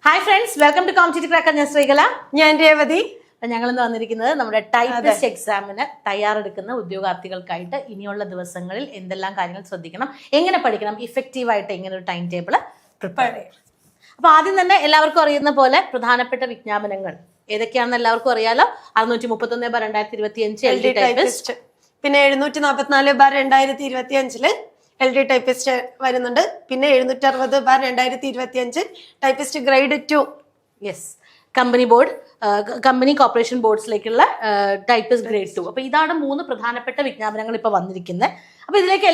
Hi friends, welcome to competitive cracker. ഞാൻ ശ്രീകല. ഞാൻ രേവതി. ഞങ്ങൾ ഇന്ന് വന്നിരിക്കുന്നത് നമ്മുടെ ടൈപ്പിസ്റ്റ് എക്സാമിന് തയ്യാറെടുക്കുന്ന ഉദ്യോഗാർത്ഥികൾക്കായിട്ട് ഇനിയുള്ള ദിവസങ്ങളിൽ എന്തെല്ലാം കാര്യങ്ങൾ ശ്രദ്ധിക്കണം, എങ്ങനെ പഠിക്കണം, ഇഫക്റ്റീവായിട്ട് എങ്ങനെ ഒരു ടൈം ടേബിൾ പ്രിപ്പയർ ചെയ്യണം. അപ്പൊ ആദ്യം തന്നെ എല്ലാവർക്കും അറിയുന്ന പോലെ പ്രധാനപ്പെട്ട വിജ്ഞാപനങ്ങൾ ഏതൊക്കെയാണെന്ന് എല്ലാവർക്കും അറിയാലോ. 631/2025 LD ടൈപ്പിസ്റ്റ്, പിന്നെ 744/2025 LD ടൈപ്പിസ്റ്റ് വരുന്നുണ്ട്. പിന്നെ 760/2025 typist grade 2. Yes, company corporation ബോർഡ്സിലേക്കുള്ള ടൈപ്പിസ്റ്റ് ഗ്രേഡ് 2. അപ്പൊ ഇതാണ് 3 പ്രധാനപ്പെട്ട വിജ്ഞാപനങ്ങൾ ഇപ്പൊ വന്നിരിക്കുന്നത്. അപ്പൊ ഇതിലേക്ക്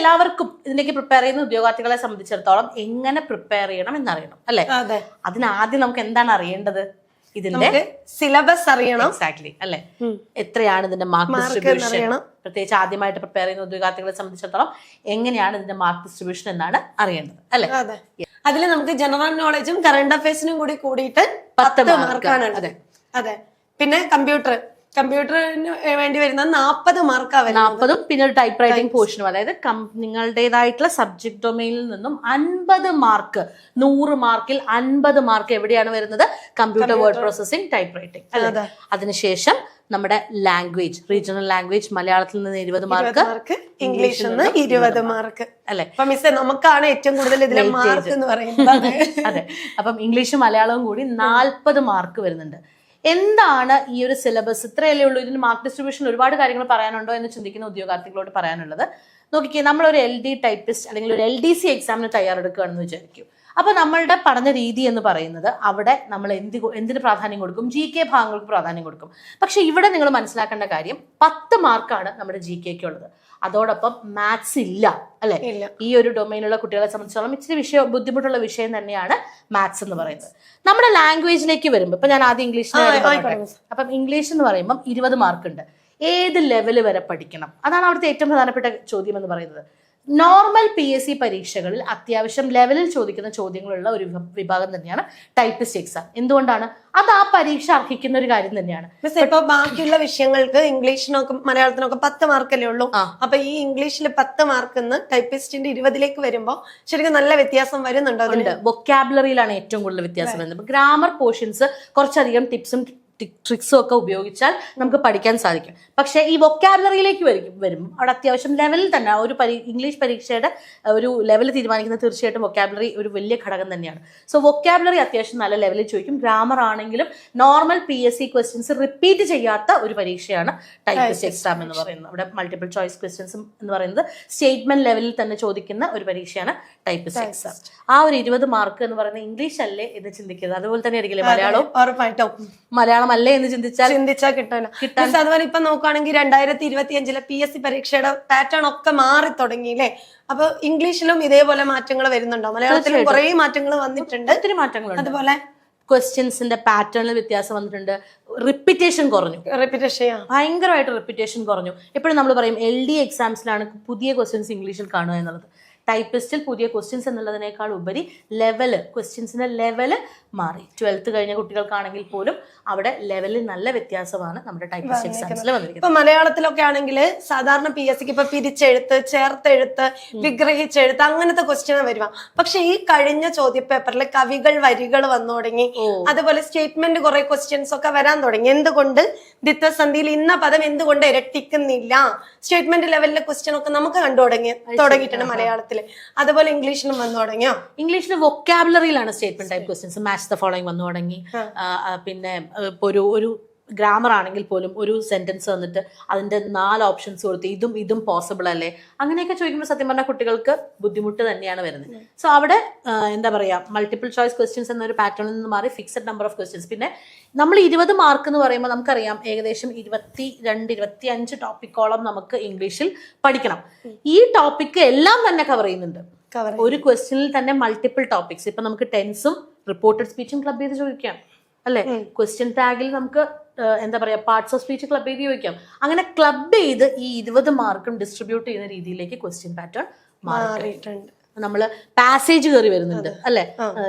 ഇതിലേക്ക് പ്രിപ്പയർ ചെയ്യുന്ന ഉദ്യോഗാർത്ഥികളെ സംബന്ധിച്ചിടത്തോളം എങ്ങനെ പ്രിപ്പയർ ചെയ്യണം എന്നറിയണം, അല്ലെ? അതിനാദ്യം നമുക്ക് എന്താണ് അറിയേണ്ടത്? ഇതിന്റെ സിലബസ് അറിയണം. എക്സാക്ട്ലി, അല്ലെ? എത്രയാണ് ഇതിന്റെ മാർക്ക് ഡിസ്ട്രിബ്യൂഷൻ, പ്രത്യേകിച്ച് ആദ്യമായിട്ട് പ്രിപ്പയർ ചെയ്യുന്ന ഉദ്യോഗാർത്ഥികളെ സംബന്ധിച്ചിടത്തോളം എങ്ങനെയാണ് ഇതിന്റെ മാർക്ക് ഡിസ്ട്രിബ്യൂഷൻ എന്നാണ് അറിയേണ്ടത്, അല്ലെ? അതിൽ നമുക്ക് ജനറൽ നോളജും കറണ്ട് അഫയേഴ്സിനും കൂടിയിട്ട് 10 മാർക്കാണ്. അതെ. പിന്നെ കമ്പ്യൂട്ടറിന് വേണ്ടി വരുന്ന 40 മാർക്കാണ്. 40 പിന്നെ ഒരു ടൈപ്പ് റൈറ്റിംഗ് പോർഷനും, അതായത് നിങ്ങളുടേതായിട്ടുള്ള സബ്ജക്ട് ഡൊമൈനിൽ നിന്നും 50 മാർക്ക്, 100 മാർക്കിൽ 50 മാർക്ക് എവിടെയാണ് വരുന്നത്? Computer word processing, type writing. അതിനുശേഷം നമ്മുടെ ലാംഗ്വേജ്, റീജിയണൽ ലാംഗ്വേജ്, മലയാളത്തിൽ നിന്ന് 20 മാർക്ക്, ഇംഗ്ലീഷിൽ നിന്ന് 20 മാർക്ക്, അല്ലെ? അപ്പൊ മിസ്സേ, നമുക്കാണ് ഏറ്റവും കൂടുതൽ ഇതിലെ മാർക്ക് എന്ന് പറയുന്നത്. അതെ. അപ്പം ഇംഗ്ലീഷും മലയാളവും കൂടി 40 മാർക്ക് വരുന്നുണ്ട്. എന്താണ് ഈ ഒരു സിലബസ്? ഇത്രയല്ലേ ഉള്ളൂ? ഇതിന് മാർക്ക് ഡിസ്ട്രിബ്യൂഷൻ ഒരുപാട് കാര്യങ്ങൾ പറയാനുണ്ടോ എന്ന് ചിന്തിക്കുന്ന ഉദ്യോഗാർത്ഥികളോട് പറയാനുള്ളത്, നോക്കിക്കേ, നമ്മളൊരു LD ടൈപ്പിസ്റ്റ് അല്ലെങ്കിൽ ഒരു LDC എക്സാമിന് തയ്യാറെടുക്കുകയാണെന്ന് വിചാരിക്കും. അപ്പൊ നമ്മളുടെ പഠന രീതി എന്ന് പറയുന്നത്, അവിടെ നമ്മൾ എന്തിന് പ്രാധാന്യം കൊടുക്കും? GK ഭാഗങ്ങൾക്ക് പ്രാധാന്യം കൊടുക്കും. പക്ഷെ ഇവിടെ നിങ്ങൾ മനസ്സിലാക്കേണ്ട കാര്യം, 10 മാർക്കാണ് നമ്മുടെ GK ഉള്ളത്. അതോടൊപ്പം മാത്സ് ഇല്ല, അല്ലെ? ഈ ഒരു ഡൊമൈനിലുള്ള കുട്ടികളെ സംബന്ധിച്ചോളം ഇച്ചിരി ബുദ്ധിമുട്ടുള്ള വിഷയം തന്നെയാണ് മാത്സ് എന്ന് പറയുന്നത്. നമ്മുടെ ലാംഗ്വേജിലേക്ക് വരുമ്പോൾ, ഇപ്പൊ ഞാൻ ആദ്യം ഇംഗ്ലീഷിന് അപ്പം ഇംഗ്ലീഷ് എന്ന് പറയുമ്പോൾ 20 മാർക്ക് ഉണ്ട്. ഏത് ലെവല് വരെ പഠിക്കണം? അതാണ് അവിടുത്തെ ഏറ്റവും പ്രധാനപ്പെട്ട ചോദ്യം എന്ന് പറയുന്നത്. നോർമൽ PSC പരീക്ഷകളിൽ അത്യാവശ്യം ലെവലിൽ ചോദിക്കുന്ന ചോദ്യങ്ങളുള്ള ഒരു വിഭാഗം തന്നെയാണ് ടൈപ്പിസ്റ്റ് എക്സാം. എന്തുകൊണ്ടാണ്? അത് ആ പരീക്ഷ അർഹിക്കുന്ന ഒരു കാര്യം തന്നെയാണ്. ഇപ്പൊ ബാക്കിയുള്ള വിഷയങ്ങൾക്ക് ഇംഗ്ലീഷിനൊക്കെ മലയാളത്തിനൊക്കെ 10 മാർക്കല്ലേ ഉള്ളൂ. അപ്പൊ ഈ ഇംഗ്ലീഷിൽ 10 മാർക്ക് ടൈപ്പിസ്റ്റിന്റെ 20ലേക്ക് വരുമ്പോ ശരിക്കും നല്ല വ്യത്യാസം വരുന്നുണ്ടോ? അതുണ്ട്. വൊക്കാബുലറിയിലാണ് ഏറ്റവും കൂടുതൽ വ്യത്യാസം വരുന്നത്. ഗ്രാമർ പോർഷൻസ് കുറച്ചധികം ടിപ്സും ട്രിക്സും ഒക്കെ ഉപയോഗിച്ചാൽ നമുക്ക് പഠിക്കാൻ സാധിക്കും. പക്ഷെ ഈ വൊക്കാബുലറിയിലേക്ക് വരും അവിടെ അത്യാവശ്യം ലെവലിൽ തന്നെ ഇംഗ്ലീഷ് പരീക്ഷയുടെ ഒരു ലെവൽ തീരുമാനിക്കുന്നത് തീർച്ചയായിട്ടും വൊക്കാബുലറി ഒരു വലിയ ഘടകം തന്നെയാണ്. സോ വൊക്കാബുലറി അത്യാവശ്യം നല്ല ലെവലിൽ ചോദിക്കും. ഗ്രാമർ ആണെങ്കിലും നോർമൽ PSC ക്വസ്റ്റ്യൻസ് റിപ്പീറ്റ് ചെയ്യാത്ത ഒരു പരീക്ഷയാണ് ടൈപ്പിസ്റ്റ് എക്സാം എന്ന് പറയുന്നത്. അവിടെ മൾട്ടിപ്പിൾ ചോയ്സ് ക്വസ്റ്റ്യൻസ് എന്ന് പറയുന്നത് സ്റ്റേറ്റ്മെന്റ് ലെവലിൽ തന്നെ ചോദിക്കുന്ന ഒരു പരീക്ഷയാണ് ടൈപ്പിസ്റ്റ് എക്സാം. ആ ഒരു 20 മാർക്ക് എന്ന് പറയുന്നത് ഇംഗ്ലീഷ് അല്ലേ എന്ന് ചിന്തിക്കരുത്. അതുപോലെ തന്നെ ആയിരിക്കില്ലേ മലയാളം? മലയാളം അല്ലേ എന്ന് ചിന്തിച്ചാൽ കിട്ടാൻ. അതുപോലെ ഇപ്പൊ നോക്കുകയാണെങ്കിൽ 2025 PSC പരീക്ഷയുടെ പാറ്റേൺ ഒക്കെ മാറി തുടങ്ങിയില്ലേ? അപ്പൊ ഇംഗ്ലീഷിലും ഇതേപോലെ മാറ്റങ്ങൾ വരുന്നുണ്ടോ? മലയാളത്തിലും കുറെ മാറ്റങ്ങൾ വന്നിട്ടുണ്ട്. ഒത്തിരി മാറ്റങ്ങളുണ്ട്. അതുപോലെ ക്വസ്റ്റ്യൻസിന്റെ പാറ്റേണിൽ വ്യത്യാസം വന്നിട്ടുണ്ട്. റിപ്പീറ്റേഷൻ കുറഞ്ഞു. ഭയങ്കരമായിട്ട് റിപ്പീറ്റേഷൻ കുറഞ്ഞു. എപ്പോഴും നമ്മൾ പറയും LD എക്സാംസിലാണ് പുതിയ ക്വസ്റ്റ്യൻസ് ഇംഗ്ലീഷിൽ കാണുക എന്നുള്ളത്. ടൈപ്പിസ്റ്റിൽ പുതിയ ക്വസ്റ്റ്യൻസ് എന്നുള്ളതിനേക്കാൾ ഉപരി ക്വസ്റ്റ്യൻസിന്റെ ലെവല് മാറി. 12th കഴിഞ്ഞ കുട്ടികൾക്കാണെങ്കിൽ പോലും അവിടെ ലെവലിൽ നല്ല വ്യത്യാസമാണ് നമ്മുടെ ടൈപ്പിസ്റ്റ് എക്സാംസിൽ വന്നിരിക്കുന്നത്. ഇപ്പൊ മലയാളത്തിലൊക്കെ ആണെങ്കിൽ സാധാരണ PSCക്ക് ഇപ്പൊ പിരിച്ചെഴുത്ത്, ചേർത്തെഴുത്ത്, വിഗ്രഹിച്ചെഴുത്ത് അങ്ങനത്തെ ക്വസ്റ്റ്യൻ വരുക. പക്ഷെ ഈ കഴിഞ്ഞ ചോദ്യപേപ്പറിൽ കവികൾ, വരികൾ വന്നു തുടങ്ങി. അതുപോലെ സ്റ്റേറ്റ്മെന്റ് കുറെ ക്വസ്റ്റ്യൻസ് ഒക്കെ വരാൻ തുടങ്ങി. എന്തുകൊണ്ട് ദ്വിത്വസന്ധിയിൽ ഇന്ന പദം എന്തുകൊണ്ട് ഇരട്ടിക്കുന്നില്ല? സ്റ്റേറ്റ്മെന്റ് ലെവലിലെ ക്വസ്റ്റ്യൻ ഒക്കെ നമുക്ക് തുടങ്ങിയിട്ടുണ്ട് മലയാളത്തിൽ. അതുപോലെ ഇംഗ്ലീഷിലും വന്നു തുടങ്ങിയോ? ഇംഗ്ലീഷിന് വൊക്കാബുലറിയിലാണ് statement type questions. Match the following വന്നു തുടങ്ങി. പിന്നെ ഒരു ഗ്രാമർ ആണെങ്കിൽ പോലും ഒരു സെന്റൻസ് വന്നിട്ട് അതിന്റെ 4 ഓപ്ഷൻസ് കൊടുത്ത് ഇതും പോസിബിൾ അല്ലേ, അങ്ങനെയൊക്കെ ചോദിക്കുമ്പോൾ സത്യം പറഞ്ഞാൽ കുട്ടികൾക്ക് ബുദ്ധിമുട്ട് തന്നെയാണ് വരുന്നത്. സോ അവിടെ എന്താ പറയാ, മൾട്ടിപ്പിൾ ചോയ്സ് ക്വസ്റ്റ്യൻസ് എന്നൊരു പാറ്റേണിൽ നിന്ന് മാറി ഫിക്സഡ് നമ്പർ ഓഫ് ക്വസ്റ്റ്യൻസ്. പിന്നെ നമ്മൾ 20 മാർക്ക് എന്ന് പറയുമ്പോൾ നമുക്കറിയാം ഏകദേശം 22-25 ടോപ്പിക്കോളം നമുക്ക് ഇംഗ്ലീഷിൽ പഠിക്കണം. ഈ ടോപ്പിക്ക് എല്ലാം തന്നെ കവർ ചെയ്യുന്നുണ്ട്. ഒരു ക്വസ്റ്റ്യനിൽ തന്നെ മൾട്ടിപ്പിൾ ടോപ്പിക്സ്. ഇപ്പൊ നമുക്ക് ടെൻസും റിപ്പോർട്ടഡ് സ്പീച്ചും ക്ലബ് ചെയ്ത് ചോദിക്കാം, അല്ലെ? ക്വസ്റ്റ്യൻ ടാഗിൽ നമുക്ക് എന്താ പറയാ, പാർട്സ് ഓഫ് സ്പീച്ച് ക്ലബ് ചെയ്ത് ചോദിക്കാം. അങ്ങനെ ക്ലബ് ചെയ്ത് ഈ 20 മാർക്കും ഡിസ്ട്രിബ്യൂട്ട് ചെയ്യുന്ന രീതിയിലേക്ക് ക്വസ്റ്റ്യൻ പാറ്റേൺ മാറിയിട്ടുണ്ട്. നമ്മള് പാസേജ് കയറി വരുന്നുണ്ട്, അല്ലെ?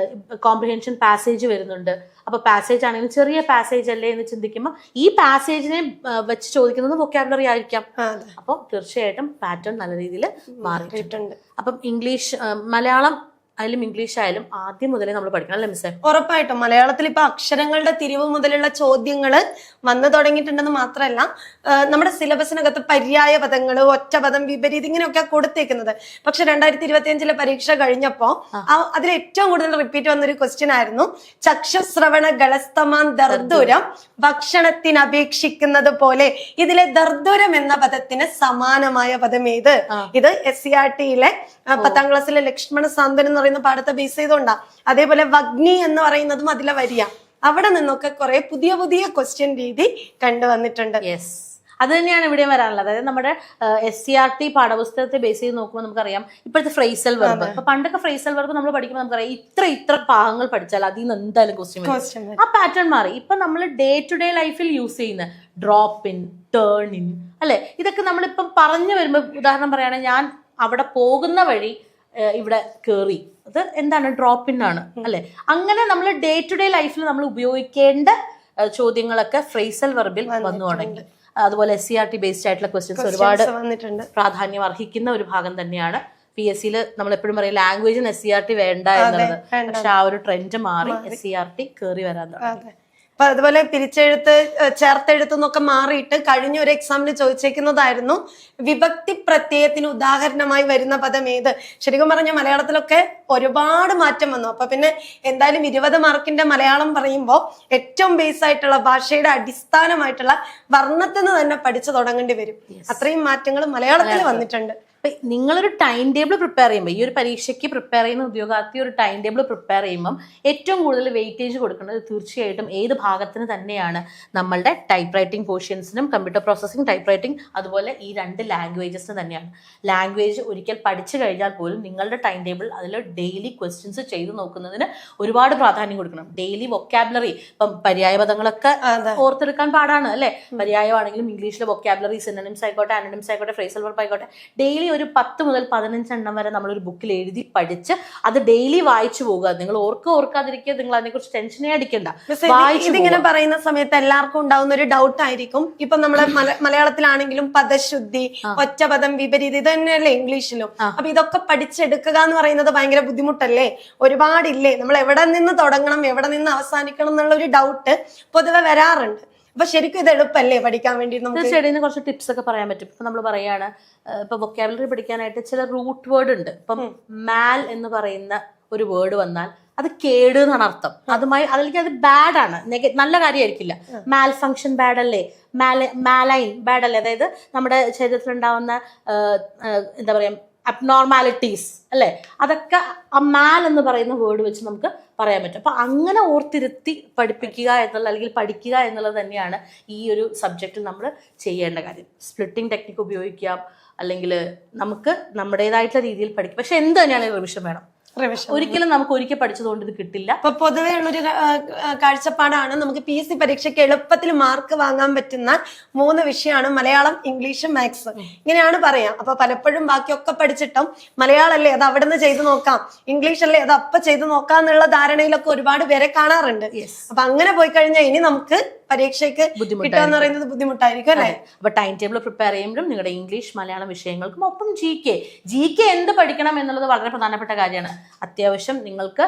കോംപ്രിഹെൻഷൻ പാസേജ് വരുന്നുണ്ട്. അപ്പൊ പാസേജ് ആണെങ്കിൽ ചെറിയ പാസേജ് അല്ലേ എന്ന് ചിന്തിക്കുമ്പോൾ ഈ പാസേജിനെ വെച്ച് ചോദിക്കുന്നത് വൊക്കാബുലറി ആയിരിക്കാം. അപ്പൊ തീർച്ചയായിട്ടും പാറ്റേൺ നല്ല രീതിയിൽ മാറിയിട്ടുണ്ട്. അപ്പം മലയാളം ആയാലും ഇംഗ്ലീഷ് ആയാലും ആദ്യം മുതലേ നമ്മൾ പഠിക്കണം അല്ലേ മിസ്സേ? ഉറപ്പായിട്ടും മലയാളത്തിൽ ഇപ്പൊ അക്ഷരങ്ങളുടെ തിരിവ് മുതലുള്ള ചോദ്യങ്ങൾ വന്നു തുടങ്ങിയിട്ടുണ്ടെന്ന് മാത്രമല്ല നമ്മുടെ സിലബസിനകത്ത് പര്യായ പദങ്ങൾ, ഒറ്റപദം, വിപരീതം ഇങ്ങനെയൊക്കെ കൊടുത്തേക്കുന്നത്. പക്ഷെ 2025 പരീക്ഷ കഴിഞ്ഞപ്പോ അതിൽ ഏറ്റവും കൂടുതൽ റിപ്പീറ്റ് വന്നൊരു ക്വസ്റ്റ്യൻ ആയിരുന്നു ചക്ഷുശ്രവണ ഗളസ്തമാൻ ദർദുരം ഭക്ഷണത്തിന് അപേക്ഷിക്കുന്നത് പോലെ. ഇതിലെ ദർദുരം എന്ന പദത്തിന് സമാനമായ പദം ഏത്? ഇത് SCRT-യിലെ 10ാം ക്ലാസ്സിലെ ലക്ഷ്മണ സാന്ത്വനം എന്ന് പറയുന്ന പാഠത്തെ ബേസ് ചെയ്തോണ്ടാ. അതേപോലെ വഗ്നി എന്ന് പറയുന്നതും അതിലെ വരിക. അവിടെ നിന്നൊക്കെ കുറെ പുതിയ പുതിയ ക്വസ്റ്റ്യൻ രീതി കണ്ടുവന്നിട്ടുണ്ട്. യെസ്, അത് തന്നെയാണ് ഇവിടെ വരാനുള്ളത്. അതായത് നമ്മുടെ SCRT പാഠപുസ്തകത്തെ ബേസ് ചെയ്ത് നോക്കുമ്പോൾ നമുക്കറിയാം ഇപ്പോഴത്തെ ഫ്രേസൽ വെർബ്. അപ്പൊ പണ്ടൊക്കെ ഫ്രേസൽ വെർബ് നമ്മൾ പഠിക്കുമ്പോൾ നമുക്കറിയാം ഇത്ര ഭാഗങ്ങൾ പഠിച്ചാൽ അതിൽ നിന്ന് എന്തായാലും ക്വസ്റ്റ്യൻ വരും. ആ പാറ്റേൺ മാറി. ഇപ്പൊ നമ്മൾ ഡേ ടു ഡേ ലൈഫിൽ യൂസ് ചെയ്യുന്ന ഡ്രോപ്പ് ഇൻ, ടേൺ ഇൻ അല്ലെ, ഇതൊക്കെ നമ്മളിപ്പം പറഞ്ഞു വരുമ്പോൾ ഉദാഹരണം പറയുകയാണെങ്കിൽ ഞാൻ അവിടെ പോകുന്ന വഴി ഇവിടെ കേറി, അത് എന്താണ്? ഡ്രോപ്പ് ഇൻ ആണ് അല്ലെ. അങ്ങനെ നമ്മൾ ഡേ ടു ഡേ ലൈഫിൽ നമ്മൾ ഉപയോഗിക്കേണ്ട ചോദ്യങ്ങളൊക്കെ ഫ്രേസൽ വെർബിൽ വന്നു തുടങ്ങി. അതുപോലെ SCRT ബേസ്ഡ് ആയിട്ടുള്ള ക്വസ്റ്റ്യൻസ് ഒരുപാട് പ്രാധാന്യം അർഹിക്കുന്ന ഒരു ഭാഗം തന്നെയാണ്. PSC-യിൽ നമ്മൾ എപ്പോഴും പറയും ലാംഗ്വേജിന് SCRT വേണ്ട എന്നുള്ളത്. പക്ഷെ ആ ഒരു ട്രെൻഡ് മാറി SCRT കയറി വരാൻ തുടങ്ങി. അപ്പൊ അതുപോലെ പിരിച്ചെഴുത്ത്, ചേർത്തെഴുത്ത് എന്നൊക്കെ മാറിയിട്ട് കഴിഞ്ഞ ഒരു എക്സാമിന് ചോദിച്ചേക്കുന്നതായിരുന്നു വിഭക്തി പ്രത്യയത്തിന് ഉദാഹരണമായി വരുന്ന പദം ഏത്. ശരിക്കും പറഞ്ഞ മലയാളത്തിലൊക്കെ ഒരുപാട് മാറ്റം വന്നു. അപ്പൊ പിന്നെ എന്തായാലും 20 മാർക്കിന്റെ മലയാളം പറയുമ്പോൾ ഏറ്റവും ബേസ് ആയിട്ടുള്ള ഭാഷയുടെ അടിസ്ഥാനമായിട്ടുള്ള വർണ്ണത്തിന് തന്നെ പഠിച്ചു തുടങ്ങേണ്ടി വരും. അത്രയും മാറ്റങ്ങൾ മലയാളത്തിൽ വന്നിട്ടുണ്ട്. നിങ്ങളൊരു ടൈം ടേബിൾ പ്രിപ്പയർ ചെയ്യുമ്പോൾ, ഈ ഒരു പരീക്ഷയ്ക്ക് പ്രിപ്പയർ ചെയ്യുന്ന ഉദ്യോഗാർത്ഥി ഒരു ടൈം ടേബിൾ പ്രിപ്പയർ ചെയ്യുമ്പം ഏറ്റവും കൂടുതൽ വെയിറ്റേജ് കൊടുക്കേണ്ടത് തീർച്ചയായിട്ടും ഏത് ഭാഗത്തിന് തന്നെയാണ്? നമ്മളുടെ ടൈപ്പ് റൈറ്റിംഗ് പോർഷൻസിനും കമ്പ്യൂട്ടർ പ്രോസസ്സിംഗ്, ടൈപ്പ് റൈറ്റിംഗ്, അതുപോലെ ഈ 2 ലാംഗ്വേജസിന് തന്നെയാണ്. ലാംഗ്വേജ് ഒരിക്കൽ പഠിച്ചു കഴിഞ്ഞാൽ പോലും നിങ്ങളുടെ ടൈം ടേബിൾ അതിൽ ഡെയിലി ക്വസ്റ്റ്യൻസ് ചെയ്ത് നോക്കുന്നതിന് ഒരുപാട് പ്രാധാന്യം കൊടുക്കണം. ഡെയിലി വൊക്കാബുലറി, ഇപ്പം പര്യായ പദങ്ങളൊക്കെ ഓർത്തെടുക്കാൻ പാടാണ് അല്ലെ. പര്യായമാണെങ്കിലും ഇംഗ്ലീഷിലെ വൊക്കാബുലറി, സിനോണിംസ് ആയിക്കോട്ടെ, ആന്റണിംസ് ആയിക്കോട്ടെ, ഫ്രേസൽ വെർബ് ആയിക്കോട്ടെ, ഡെയിലി ഒരു 10 മുതൽ 15 എണ്ണം വരെ നമ്മളൊരു ബുക്കിൽ എഴുതി പഠിച്ച് അത് ഡെയിലി വായിച്ചു പോകുക. നിങ്ങൾ ഓർക്കാതിരിക്കുക, നിങ്ങൾ അതിനെക്കുറിച്ച് ടെൻഷനേ അടിക്കണ്ട. ഇതിങ്ങനെ പറയുന്ന സമയത്ത് എല്ലാവർക്കും ഉണ്ടാവുന്ന ഒരു ഡൗട്ട് ആയിരിക്കും, ഇപ്പൊ നമ്മള് മലയാളത്തിലാണെങ്കിലും പദശുദ്ധി, ഒറ്റപദം, വിപരീതം, ഇത് തന്നെയല്ലേ ഇംഗ്ലീഷിലും. അപ്പൊ ഇതൊക്കെ പഠിച്ചെടുക്കുക എന്ന് പറയുന്നത് ഭയങ്കര ബുദ്ധിമുട്ടല്ലേ? ഒരുപാടില്ലേ? നമ്മൾ എവിടെ നിന്ന് തുടങ്ങണം, എവിടെ നിന്ന് അവസാനിക്കണം എന്നുള്ള ഒരു ഡൗട്ട് പൊതുവെ വരാറുണ്ട്. അപ്പൊ ശരിക്കും ഇത് എളുപ്പല്ലേ പഠിക്കാൻ വേണ്ടി? തീർച്ചയായിട്ടും കുറച്ച് ടിപ്സ് ഒക്കെ പറയാൻ പറ്റും. ഇപ്പൊ നമ്മൾ പറയാണ്, ഇപ്പൊ വൊക്കാബുലറി പഠിക്കാനായിട്ട് ചില റൂട്ട് വേർഡ് ഉണ്ട്. ഇപ്പം മാൽ എന്ന് പറയുന്ന ഒരു വേർഡ് വന്നാൽ അത് കേട് എന്നാണ് അർത്ഥം. അതിലേക്ക് അത് ബാഡ് ആണ്, നല്ല കാര്യമായിരിക്കില്ല. മാൽ ഫങ്ഷൻ ബാഡ് അല്ലേ, മാലൈൻ ബാഡ് അല്ലേ, അതായത് നമ്മുടെ ശരീരത്തിൽ ഉണ്ടാവുന്ന എന്താ പറയാ അബ്നോർമാലിറ്റീസ് അല്ലെ, അതൊക്കെ ആ മാൽ എന്ന് പറയുന്ന വേർഡ് വെച്ച് നമുക്ക് പറയാൻ പറ്റും. അപ്പൊ അങ്ങനെ ഓർത്തിരുത്തി പഠിപ്പിക്കുക എന്നുള്ള, അല്ലെങ്കിൽ പഠിക്കുക എന്നുള്ളത് തന്നെയാണ് ഈ ഒരു സബ്ജക്റ്റിൽ നമ്മൾ ചെയ്യേണ്ട കാര്യം. സ്പ്ലിറ്റിംഗ് ടെക്നിക്ക് ഉപയോഗിക്കാം, അല്ലെങ്കിൽ നമുക്ക് നമ്മുടേതായിട്ടുള്ള രീതിയിൽ പഠിക്കാം. പക്ഷെ എന്ത് തന്നെയാണെങ്കിൽ റിവിഷൻ വേണം. ഒരിക്കലും നമുക്ക് ഒരിക്കൽ പഠിച്ചതുകൊണ്ട് ഇത് കിട്ടില്ല. അപ്പൊ പൊതുവെ ഉള്ളൊരു കാഴ്ചപ്പാടാണ്, നമുക്ക് PSC പരീക്ഷയ്ക്ക് എളുപ്പത്തിൽ മാർക്ക് വാങ്ങാൻ പറ്റുന്ന 3 വിഷയമാണ് മലയാളം, ഇംഗ്ലീഷ്, മാത്സ്. ഇങ്ങനെയാണ് പറയാം. അപ്പൊ പലപ്പോഴും ബാക്കിയൊക്കെ പഠിച്ചിട്ടും മലയാളം അല്ലേ അത് അവിടെ നിന്ന് ചെയ്തു നോക്കാം, ഇംഗ്ലീഷ് അല്ലേ അത് അപ്പൊ ചെയ്തു നോക്കാം എന്നുള്ള ധാരണയിലൊക്കെ ഒരുപാട് പേരെ കാണാറുണ്ട്. അപ്പൊ അങ്ങനെ പോയി കഴിഞ്ഞാൽ ഇനി നമുക്ക് പരീക്ഷയ്ക്ക് കിട്ടുകയെന്ന് പറയുന്നത് ബുദ്ധിമുട്ടായിരിക്കും അല്ലെ. അപ്പൊ ടൈം ടേബിൾ പ്രിപ്പയർ ചെയ്യുമ്പോഴും നിങ്ങളുടെ ഇംഗ്ലീഷ്, മലയാളം വിഷയങ്ങൾക്കും ഒപ്പം GK എന്ത് പഠിക്കണം എന്നുള്ളത് വളരെ പ്രധാനപ്പെട്ട കാര്യമാണ്. അത്യാവശ്യം നിങ്ങൾക്ക്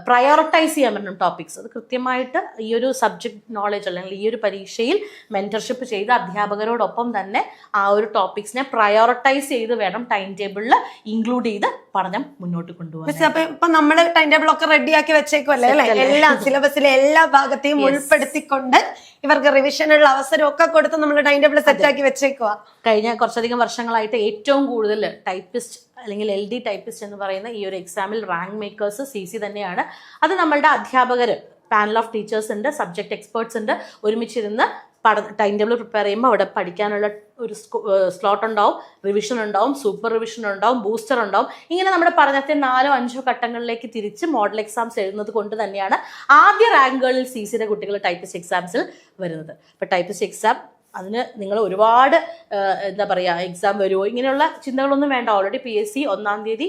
പ്രയോറിറ്റൈസ് ചെയ്യാൻ പറ്റും ടോപ്പിക്സ്. അത് കൃത്യമായിട്ട് ഈ ഒരു സബ്ജക്ട് നോളജ് അല്ലെങ്കിൽ ഈ ഒരു പരീക്ഷയിൽ മെന്റർഷിപ്പ് ചെയ്ത് അധ്യാപകരോടൊപ്പം തന്നെ ആ ഒരു ടോപ്പിക്സിനെ പ്രയോറിറ്റൈസ് ചെയ്ത് വേണം ടൈം ടേബിളിൽ ഇൻക്ലൂഡ് ചെയ്ത് പഠനം മുന്നോട്ട് കൊണ്ടുപോകാൻ. അപ്പൊ ഇപ്പൊ നമ്മുടെ ടൈം ടേബിൾ ഒക്കെ റെഡിയാക്കി വെച്ചേക്കുമല്ലേ അല്ലെ? എല്ലാ സിലബസിലെ എല്ലാ ഭാഗത്തെയും ഉൾപ്പെടുത്തിക്കൊണ്ട് ഇവർക്ക് റിവിഷനുള്ള അവസരം ഒക്കെ കൊടുത്ത് നമ്മൾ ടൈം ടേബിൾ സെറ്റ് ആക്കി വെച്ചേക്കുക. കഴിഞ്ഞ കുറച്ചധികം വർഷങ്ങളായിട്ട് ഏറ്റവും കൂടുതൽ ടൈപ്പിസ്റ്റ് അല്ലെങ്കിൽ LD ടൈപ്പിസ്റ്റ് എന്ന് പറയുന്ന ഈ ഒരു എക്സാമിൽ റാങ്ക് മേക്കേഴ്സ് CC തന്നെയാണ്. അത് നമ്മളുടെ അധ്യാപകർ, പാനൽ ഓഫ് ടീച്ചേഴ്സ് ഉണ്ട്, സബ്ജക്ട് എക്സ്പേർട്സ് ഉണ്ട്, ഒരുമിച്ചിരുന്ന് ടൈം ടേബിൾ പ്രിപ്പയർ ചെയ്യുമ്പോൾ അവിടെ പഠിക്കാനുള്ള ഒരു സ്ലോട്ട് ഉണ്ടാവും, റിവിഷൻ ഉണ്ടാവും, സൂപ്പർ റിവിഷൻ ഉണ്ടാവും, ബൂസ്റ്റർ ഉണ്ടാവും. ഇങ്ങനെ നമ്മുടെ പഠനത്തെ 4-5 ഘട്ടങ്ങളിലേക്ക് തിരിച്ച് മോഡൽ എക്സാംസ് എഴുതുന്നത് കൊണ്ട് തന്നെയാണ് ആദ്യ റാങ്കുകളിൽ CCയുടെ കുട്ടികൾ ടൈപ്പിസ്റ്റ് എക്സാംസിൽ വരുന്നത്. ഇപ്പൊ ടൈപ്പിസ്റ്റ് എക്സാം അതിന് നിങ്ങൾ ഒരുപാട് എന്താ പറയുക എക്സാം വരുമോ ഇങ്ങനെയുള്ള ചിന്തകളൊന്നും വേണ്ട. ഓൾറെഡി PSC 1-ാം തീയതി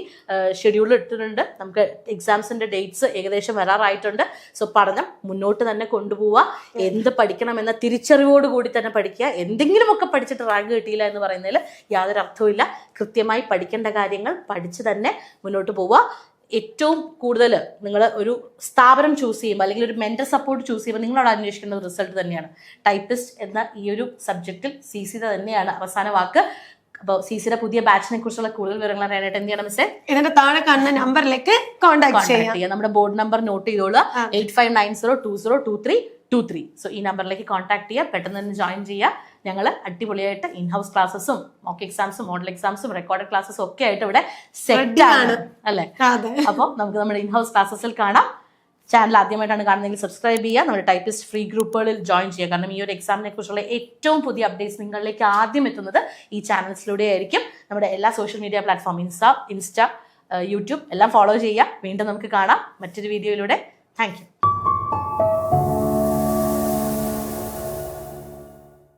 ഷെഡ്യൂൾ ഇട്ടിട്ടുണ്ട്. നമുക്ക് എക്സാംസിന്റെ ഡേറ്റ്സ് ഏകദേശം വരാറായിട്ടുണ്ട്. സോ പഠനം മുന്നോട്ട് തന്നെ കൊണ്ടുപോവുക. എന്ത് പഠിക്കണമെന്ന തിരിച്ചറിവോട് കൂടി തന്നെ പഠിക്കുക. എന്തെങ്കിലുമൊക്കെ പഠിച്ചിട്ട് റാങ്ക് കിട്ടിയില്ല എന്ന് പറയുന്നതിൽ യാതൊരു അർത്ഥവുമില്ല. കൃത്യമായി പഠിക്കേണ്ട കാര്യങ്ങൾ പഠിച്ച് തന്നെ മുന്നോട്ട് പോവുക. ഏറ്റവും കൂടുതൽ നിങ്ങൾ ഒരു സ്ഥാപനം ചൂസ് ചെയ്യുമ്പോൾ അല്ലെങ്കിൽ ഒരു മെന്റർ സപ്പോർട്ട് ചൂസ് ചെയ്യുമ്പോൾ നിങ്ങളോട് അന്വേഷിക്കേണ്ട റിസൾട്ട് തന്നെയാണ്. ടൈപ്പിസ്റ്റ് എന്ന ഈ ഒരു സബ്ജക്റ്റിൽ CC തന്നെയാണ് അവസാന വാക്ക്. അപ്പോൾ CCയുടെ പുതിയ ബാച്ചിനെ കുറിച്ചുള്ള കൂടുതൽ വിവരങ്ങൾ അറിയാനായിട്ട് എന്ത് ചെയ്യണം മിസ്സേ? ഇതിന്റെ താഴെ കാണുന്ന നമ്പറിലേക്ക് കോൺടാക്ട് ചെയ്യാം. നമ്മുടെ ബോർഡ് നമ്പർ നോട്ട് ചെയ്തോളൂ, 8590202323. സോ ഈ നമ്പറിലേക്ക് കോൺടാക്ട് ചെയ്യുക, പെട്ടെന്ന് തന്നെ ജോയിൻ ചെയ്യുക. ഞങ്ങൾ അടിപൊളിയായിട്ട് ഇൻഹൗസ് ക്ലാസ്സസും മോക്ക് എക്സാംസും മോഡൽ എക്സാംസും റെക്കോർഡഡ് ക്ലാസ്സസും ഒക്കെ ആയിട്ട് ഇവിടെ സെറ്റ് ആണ് അല്ലേ? അപ്പോൾ നമുക്ക് നമ്മുടെ ഇൻഹൗസ് ക്ലാസ്സസിൽ കാണാം. ചാനൽ ആദ്യമായിട്ടാണ് കാണുന്നതെങ്കിൽ സബ്സ്ക്രൈബ് ചെയ്യുക, നമ്മുടെ ടൈപ്പിസ്റ്റ് ഫ്രീ ഗ്രൂപ്പുകളിൽ ജോയിൻ ചെയ്യുക. കാരണം ഈ ഒരു എക്സാമിനെ കുറിച്ചുള്ള ഏറ്റവും പുതിയ അപ്ഡേറ്റ്സ് നിങ്ങളിലേക്ക് ആദ്യം എത്തുന്നത് ഈ ചാനൽസിലൂടെ ആയിരിക്കും. നമ്മുടെ എല്ലാ social media platform insta YouTube എല്ലാം ഫോളോ ചെയ്യുക. വീണ്ടും നമുക്ക് കാണാം മറ്റൊരു വീഡിയോയിലൂടെ. Thank you.